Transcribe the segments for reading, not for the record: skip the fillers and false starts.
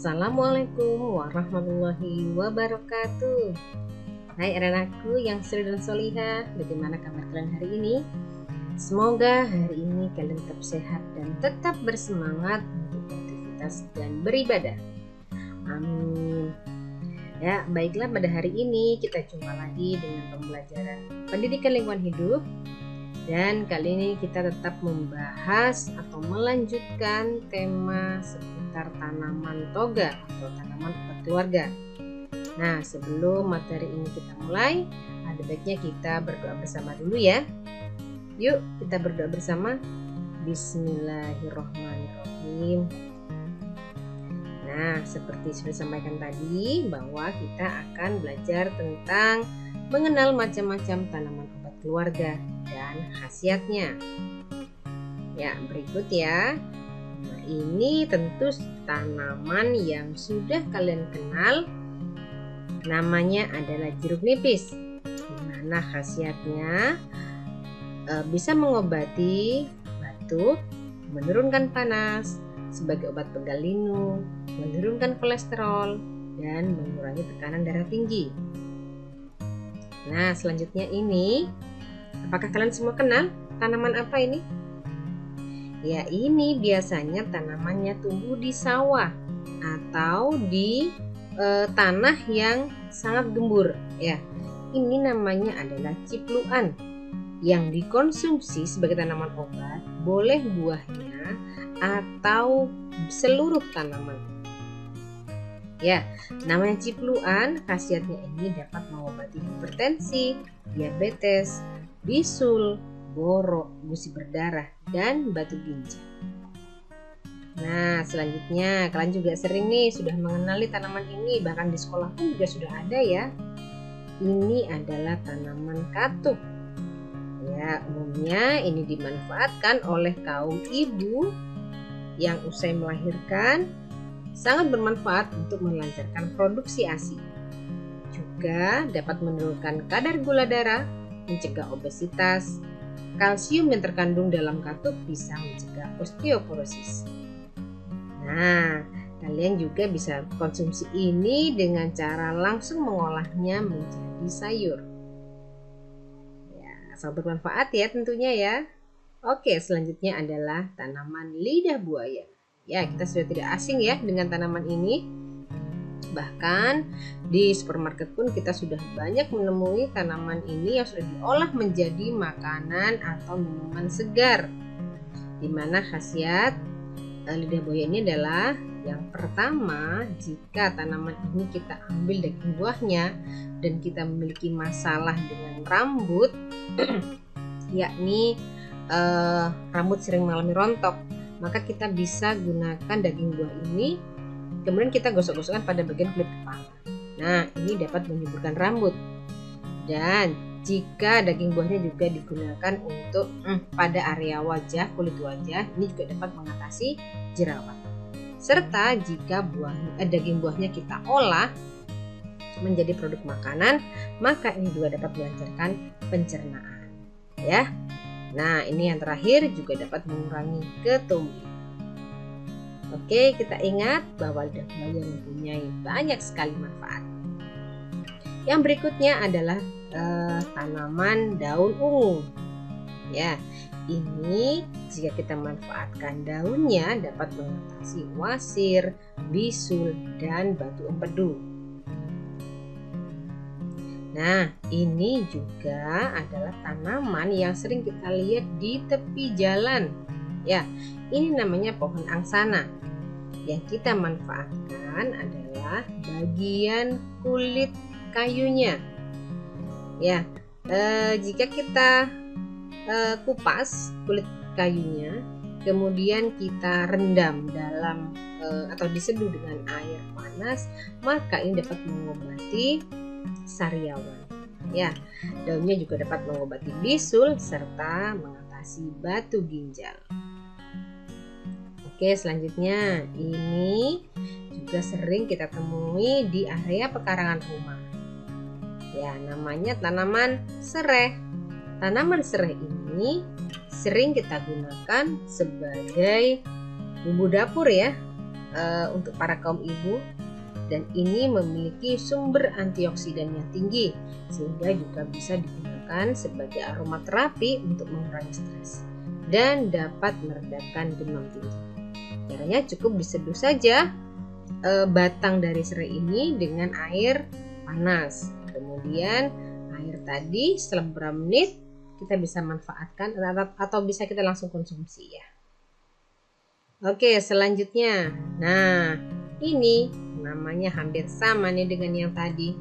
Assalamualaikum warahmatullahi wabarakatuh. Hai anak-anakku yang soleh dan solihah, bagaimana kabar kalian hari ini? Semoga hari ini kalian tetap sehat dan tetap bersemangat untuk beraktivitas dan beribadah. Amin. Ya, baiklah, pada hari ini kita jumpa lagi dengan pembelajaran pendidikan lingkungan hidup. Dan kali ini kita tetap membahas atau melanjutkan tema seputar tanaman toga atau tanaman obat keluarga. Nah, sebelum materi ini kita mulai, ada baiknya kita berdoa bersama dulu ya. Yuk kita berdoa bersama. Bismillahirrahmanirrahim. Nah, seperti sudah sampaikan tadi bahwa kita akan belajar tentang mengenal macam-macam tanaman obat keluarga dan khasiatnya. Ya, berikut ya. Nah, ini tentu tanaman yang sudah kalian kenal. Namanya adalah jeruk nipis. Dimana khasiatnya bisa mengobati batuk, menurunkan panas, sebagai obat pegal linu, menurunkan kolesterol, dan mengurangi tekanan darah tinggi. Nah, selanjutnya ini, apakah kalian semua kenal tanaman apa ini? Ya, ini biasanya tanamannya tumbuh di sawah atau di tanah yang sangat gembur. Ya, ini namanya adalah cipluan yang dikonsumsi sebagai tanaman obat, boleh buahnya atau seluruh tanaman. Ya, namanya cipluan, khasiatnya ini dapat mengobati hipertensi, diabetes, bisul, borok, gusi berdarah, dan batu ginjal. Nah, selanjutnya kalian juga sering nih sudah mengenali tanaman ini, bahkan di sekolah pun juga sudah ada ya. Ini adalah tanaman katuk. Ya, umumnya ini dimanfaatkan oleh kaum ibu yang usai melahirkan, sangat bermanfaat untuk melancarkan produksi ASI. Juga dapat menurunkan kadar gula darah, mencegah obesitas. Kalsium yang terkandung dalam katuk bisa mencegah osteoporosis. Nah, kalian juga bisa konsumsi ini dengan cara langsung mengolahnya menjadi sayur. Ya, sangat bermanfaat ya tentunya ya. Oke, selanjutnya adalah tanaman lidah buaya. Ya, kita sudah tidak asing ya dengan tanaman ini. Bahkan di supermarket pun kita sudah banyak menemui tanaman ini yang sudah diolah menjadi makanan atau minuman segar. Di mana khasiat lidah buaya ini adalah yang pertama, jika tanaman ini kita ambil daging buahnya dan kita memiliki masalah dengan rambut, yakni rambut sering mengalami rontok, maka kita bisa gunakan daging buah ini, kemudian kita gosok-gosokkan pada bagian kulit kepala. Nah, ini dapat menyuburkan rambut. Dan jika daging buahnya juga digunakan untuk pada area wajah, kulit wajah, ini juga dapat mengatasi jerawat. Serta jika daging buahnya kita olah menjadi produk makanan, maka ini juga dapat melancarkan pencernaan. Ya. Nah, ini yang terakhir juga dapat mengurangi ketumbuhan. Oke, kita ingat bahwa lidah buaya mempunyai banyak sekali manfaat. Yang berikutnya adalah tanaman daun ungu. Ya, ini jika kita manfaatkan daunnya dapat mengatasi wasir, bisul, dan batu empedu. Nah, ini juga adalah tanaman yang sering kita lihat di tepi jalan. Ya, ini namanya pohon angsana. Yang kita manfaatkan adalah bagian kulit kayunya. Ya, jika kita kupas kulit kayunya, kemudian kita rendam dalam atau diseduh dengan air panas, maka ini dapat mengobati sariawan. Ya, daunnya juga dapat mengobati bisul serta mengatasi batu ginjal. Oke, selanjutnya ini juga sering kita temui di area pekarangan rumah. Ya, namanya tanaman sereh. Tanaman sereh ini sering kita gunakan sebagai bumbu dapur ya. untuk para kaum ibu, dan ini memiliki sumber antioksidan yang tinggi sehingga juga bisa digunakan sebagai aromaterapi untuk mengurangi stres dan dapat meredakan demam tinggi. Caranya cukup diseduh saja batang dari serai ini dengan air panas. Kemudian air tadi setelah beberapa menit kita bisa manfaatkan atau bisa kita langsung konsumsi ya. Oke, selanjutnya. Nah, ini namanya hampir sama nih dengan yang tadi.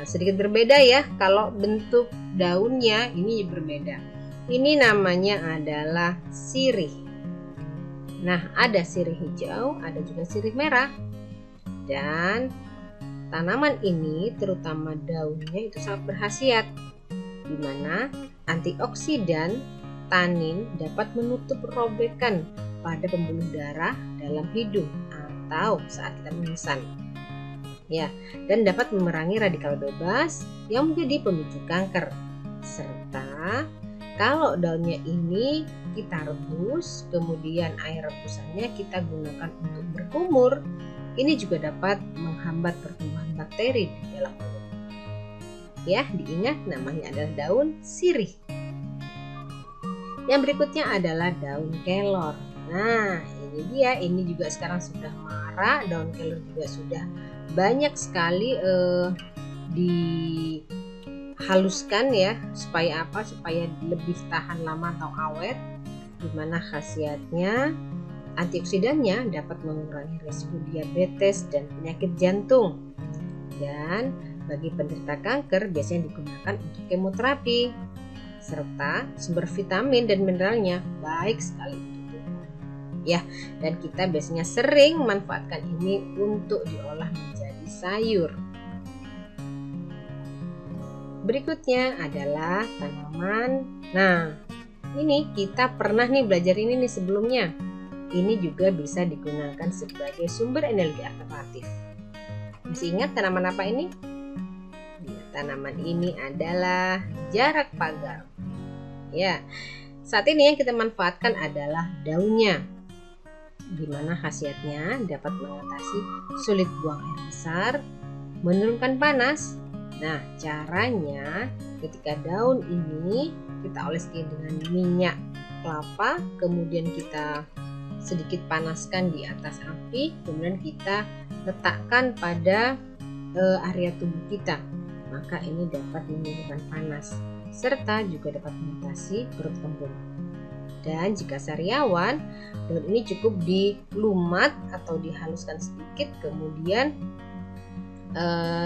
Sedikit berbeda ya, kalau bentuk daunnya ini berbeda. Ini namanya adalah sirih. Nah, ada sirih hijau, ada juga sirih merah. Dan tanaman ini terutama daunnya itu sangat berkhasiat, di mana antioksidan tanin dapat menutup robekan pada pembuluh darah dalam hidung atau saat kita mengesan. Ya, dan dapat memerangi radikal bebas yang menjadi pemicu kanker. Serta kalau daunnya ini kita rebus, kemudian air rebusannya kita gunakan untuk berkumur, ini juga dapat menghambat pertumbuhan bakteri di dalam mulut. Ya, diingat namanya adalah daun sirih. Yang berikutnya adalah daun kelor. Nah, ini dia, ini juga sekarang sudah marak, daun kelor juga sudah banyak sekali dihaluskan ya, supaya apa? Supaya lebih tahan lama atau awet. Dimana khasiatnya antioksidannya dapat mengurangi risiko diabetes dan penyakit jantung. Dan bagi penderita kanker biasanya digunakan untuk kemoterapi. Serta sumber vitamin dan mineralnya baik sekali untuk tubuh. Ya, dan kita biasanya sering memanfaatkan ini untuk diolah menjadi sayur. Berikutnya adalah tanaman. Nah, ini kita pernah nih belajar ini nih sebelumnya. Ini juga bisa digunakan sebagai sumber energi alternatif. Masih ingat tanaman apa ini? Ya, tanaman ini adalah jarak pagar. Ya, saat ini yang kita manfaatkan adalah daunnya, di mana khasiatnya dapat mengatasi sulit buang air besar, menurunkan panas. Nah, caranya ketika daun ini kita oleskan dengan minyak kelapa, kemudian kita sedikit panaskan di atas api, kemudian kita letakkan pada area tubuh kita, maka ini dapat menurunkan panas serta juga dapat mengatasi perut kembung. Dan jika sariawan, daun ini cukup dilumat atau dihaluskan sedikit, kemudian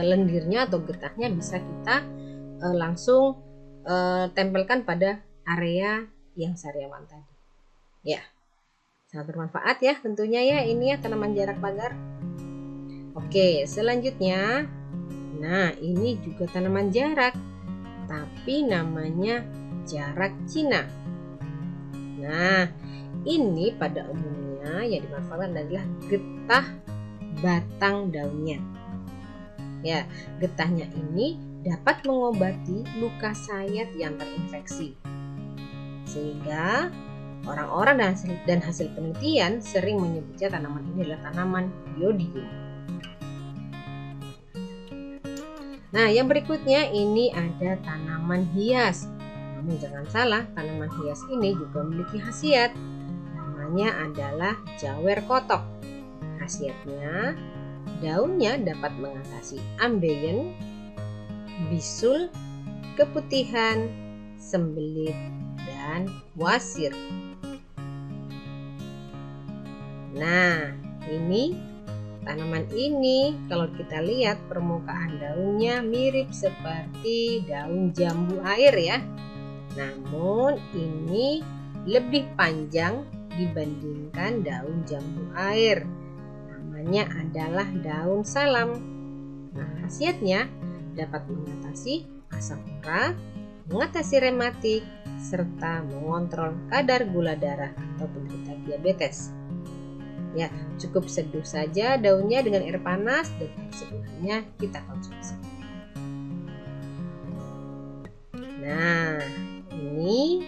lendirnya atau getahnya bisa kita langsung tempelkan pada area yang sariawan tadi. Ya, sangat bermanfaat ya tentunya ya ini ya tanaman jarak pagar. Oke, selanjutnya, nah ini juga tanaman jarak, tapi namanya jarak Cina. Nah, ini pada umumnya yang dimanfaatkan adalah getah batang daunnya. Ya, getahnya ini dapat mengobati luka sayat yang terinfeksi. Sehingga orang-orang dan hasil penelitian sering menyebutnya tanaman ini adalah tanaman yodium. Nah, yang berikutnya ini ada tanaman hias. Namun jangan salah, tanaman hias ini juga memiliki khasiat. Namanya adalah jawer kotok. Khasiatnya, daunnya dapat mengatasi ambeien, bisul, keputihan, sembelit, dan wasir. Nah, ini tanaman ini kalau kita lihat permukaan daunnya mirip seperti daun jambu air ya. Namun ini lebih panjang dibandingkan daun jambu air. Namanya adalah daun salam. Nah, khasiatnya dapat mengatasi asam urat, mengatasi rematik, serta mengontrol kadar gula darah atau penderita diabetes. Ya, cukup seduh saja daunnya dengan air panas dan air seduhannya kita konsumsi. Nah, ini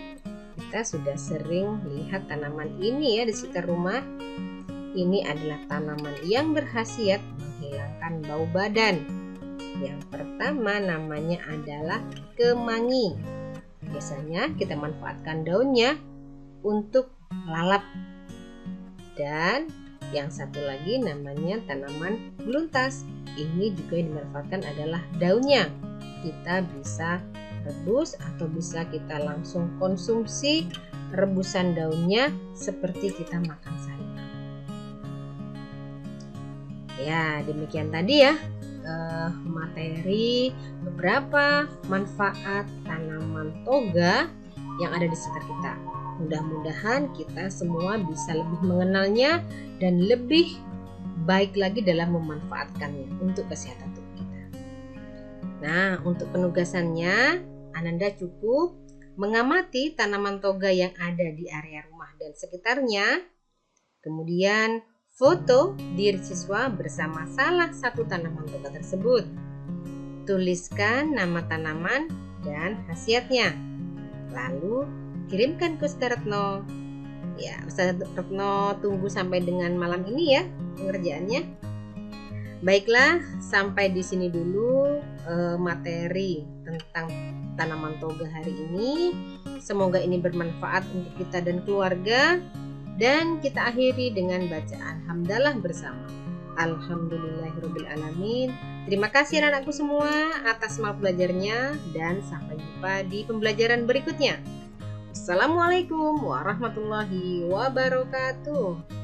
kita sudah sering lihat tanaman ini ya di sekitar rumah. ini adalah tanaman yang berkhasiat menghilangkan bau badan. Yang pertama namanya adalah kemangi. Biasanya kita manfaatkan daunnya untuk lalap. Dan yang satu lagi namanya tanaman beluntas. Ini juga yang dimanfaatkan adalah daunnya. Kita bisa rebus atau bisa kita langsung konsumsi rebusan daunnya seperti kita makan sayur. Ya, demikian tadi ya materi beberapa manfaat tanaman toga yang ada di sekitar kita. Mudah-mudahan kita semua bisa lebih mengenalnya dan lebih baik lagi dalam memanfaatkannya untuk kesehatan tubuh kita. Nah, untuk penugasannya Ananda cukup mengamati tanaman toga yang ada di area rumah dan sekitarnya. Kemudian foto diri siswa bersama salah satu tanaman toga tersebut. Tuliskan nama tanaman dan khasiatnya. Lalu kirimkan ke Ustaz Retno. Ya, Ustaz Retno tunggu sampai dengan malam ini ya pengerjaannya. Baiklah, sampai di sini dulu materi tentang tanaman toga hari ini. Semoga ini bermanfaat untuk kita dan keluarga. Dan kita akhiri dengan bacaan hamdalah bersama. Alhamdulillahirrabbilalamin. Terima kasih anak-anakku semua atas semangat belajarnya dan sampai jumpa di pembelajaran berikutnya. Assalamualaikum warahmatullahi wabarakatuh.